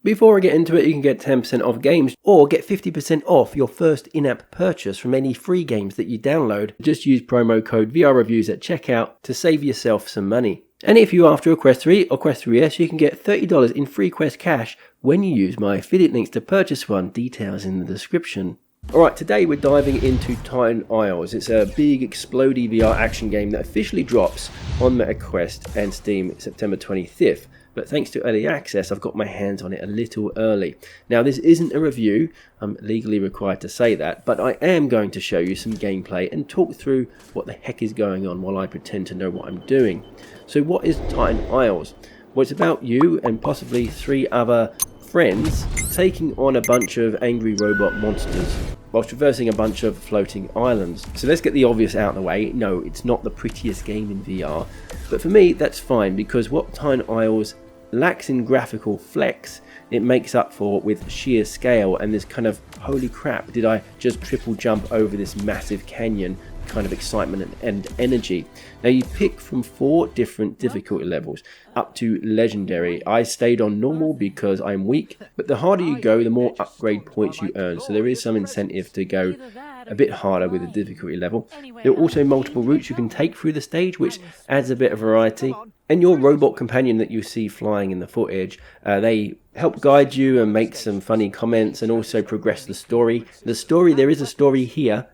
Before I get into it, you can get 10% off games or get 50% off your first in-app purchase from any free games that you download. Just use promo code VRReviews at checkout to save yourself some money. And if you're after a Quest 3 or Quest 3S, you can get $30 in free Quest cash when you use my affiliate links to purchase one. Details in the description. Alright, today we're diving into Titan Isles. It's a big explodey VR action game that officially drops on Meta Quest and Steam September 25th. But thanks to early access, I've got my hands on it a little early. Now, this isn't a review, I'm legally required to say that, but I am going to show you some gameplay and talk through what the heck is going on while I pretend to know what I'm doing. So what is Titan Isles? Well, it's about you and possibly 3 other friends taking on a bunch of angry robot monsters whilst traversing a bunch of floating islands. So let's get the obvious out of the way. No, it's not the prettiest game in VR, but for me that's fine, because what Titan Isles lacks in graphical flex, it makes up for with sheer scale and this kind of holy crap, did I just triple jump over this massive canyon kind of excitement and energy. Now you pick from 4 different difficulty levels up to legendary. I stayed on normal because I'm weak, but the harder you go, the more upgrade points you earn, so there is some incentive to go a bit harder with the difficulty level. There are also multiple routes you can take through the stage, which adds a bit of variety. And your robot companion that you see flying in the footage, they help guide you and make some funny comments and also progress the story. There is a story here.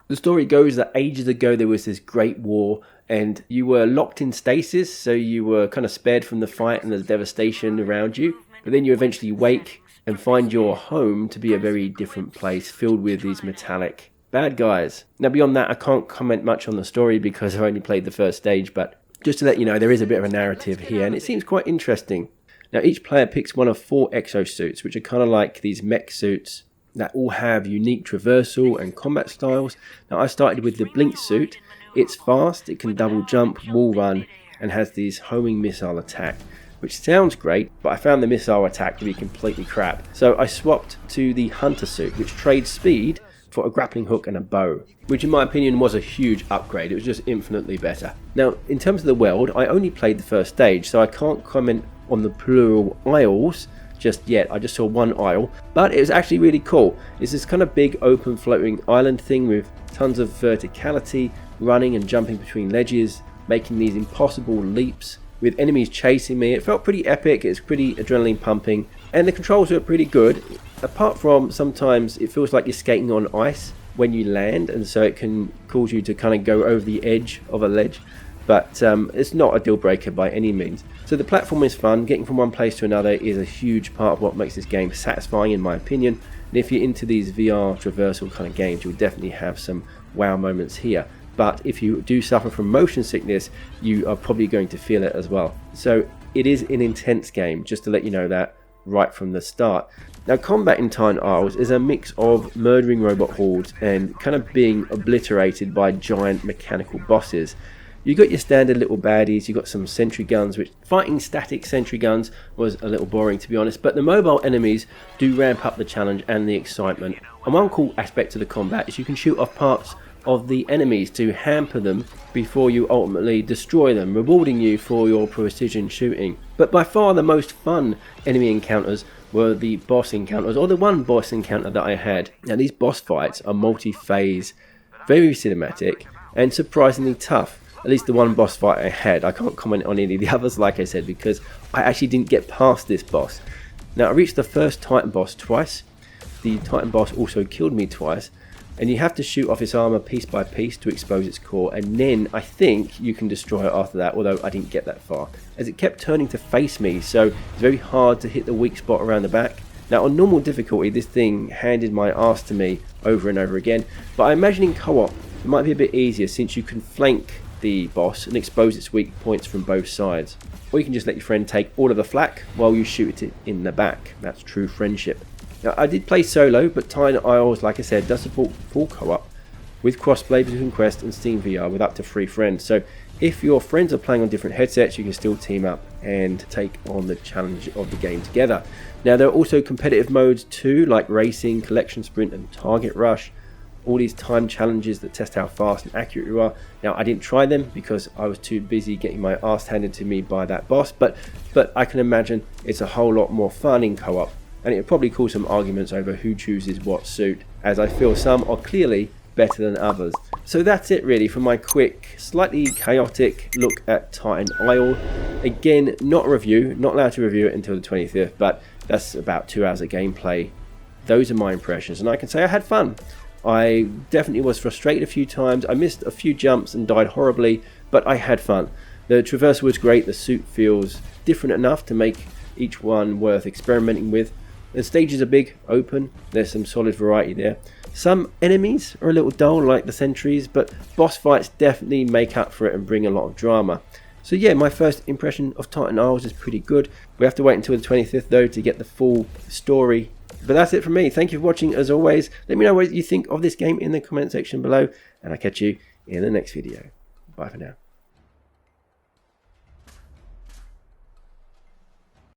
The story goes that ages ago there was this great war and you were locked in stasis, so you were kind of spared from the fight and the devastation around you. But then you eventually wake and find your home to be a very different place filled with these metallic bad guys. Now beyond that, I can't comment much on the story because I've only played the first stage, but just to let you know, there is a bit of a narrative here and it seems quite interesting. Now each player picks one of 4 exosuits, which are kind of like these mech suits that all have unique traversal and combat styles. Now I started with the blink suit. It's fast, it can double jump, wall run, and has these homing missile attack, which sounds great, but I found the missile attack to be completely crap. So I swapped to the hunter suit, which trades speed for a grappling hook and a bow, which in my opinion was a huge upgrade. It was just infinitely better. Now in terms of the world, I only played the first stage, so I can't comment on the plural isles just yet. I just saw 1 isle, but it was actually really cool. It's this kind of big open floating island thing with tons of verticality, running and jumping between ledges, making these impossible leaps with enemies chasing me. It felt pretty epic, it's pretty adrenaline pumping, and the controls were pretty good, apart from sometimes it feels like you're skating on ice when you land, and so it can cause you to kind of go over the edge of a ledge, but it's not a deal breaker by any means. So the platform is fun. Getting from one place to another is a huge part of what makes this game satisfying in my opinion, and if you're into these VR traversal kind of games, you'll definitely have some wow moments here. But if you do suffer from motion sickness, you are probably going to feel it as well. So it is an intense game, just to let you know that right from the start. Now combat in Titan Isles is a mix of murdering robot hordes and kind of being obliterated by giant mechanical bosses. You got your standard little baddies, you got some sentry guns, which fighting static sentry guns was a little boring to be honest, but the mobile enemies do ramp up the challenge and the excitement. And one cool aspect to the combat is you can shoot off parts of the enemies to hamper them before you ultimately destroy them, rewarding you for your precision shooting. But by far the most fun enemy encounters were the boss encounters, or the one boss encounter that I had. Now these boss fights are multi-phase, very cinematic, and surprisingly tough. At least the one boss fight I had. I can't comment on any of the others, like I said, because I actually didn't get past this boss. Now I reached the first Titan boss twice. The Titan boss also killed me twice, and you have to shoot off its armor piece by piece to expose its core, and then I think you can destroy it after that, although I didn't get that far, as it kept turning to face me, so it's very hard to hit the weak spot around the back. Now on normal difficulty, this thing handed my ass to me over and over again, but I imagine in co-op it might be a bit easier since you can flank the boss and expose its weak points from both sides. Or you can just let your friend take all of the flak while you shoot it in the back. That's true friendship. Now I did play solo, but Titan Isles, like I said, does support full co-op with crossplay between Quest and Steam VR with up to 3 friends. So if your friends are playing on different headsets, you can still team up and take on the challenge of the game together. Now there are also competitive modes too, like racing, collection sprint and target rush. All these time challenges that test how fast and accurate you are. Now I didn't try them because I was too busy getting my ass handed to me by that boss, but I can imagine it's a whole lot more fun in co-op and it would probably cause some arguments over who chooses what suit, as I feel some are clearly better than others. So that's it really for my quick, slightly chaotic look at Titan Isle. Again, not a review, not allowed to review it until the 25th, but that's about 2 hours of gameplay. Those are my impressions, and I can say I had fun. I definitely was frustrated a few times, I missed a few jumps and died horribly, but I had fun. The traversal was great, the suit feels different enough to make each one worth experimenting with. The stages are big, open, there's some solid variety there. Some enemies are a little dull, like the sentries, but boss fights definitely make up for it and bring a lot of drama. So yeah, my first impression of Titan Isles is pretty good. We have to wait until the 25th though to get the full story. But that's it from me. Thank you for watching as always. Let me know what you think of this game in the comment section below, and I'll catch you in the next video. Bye for now.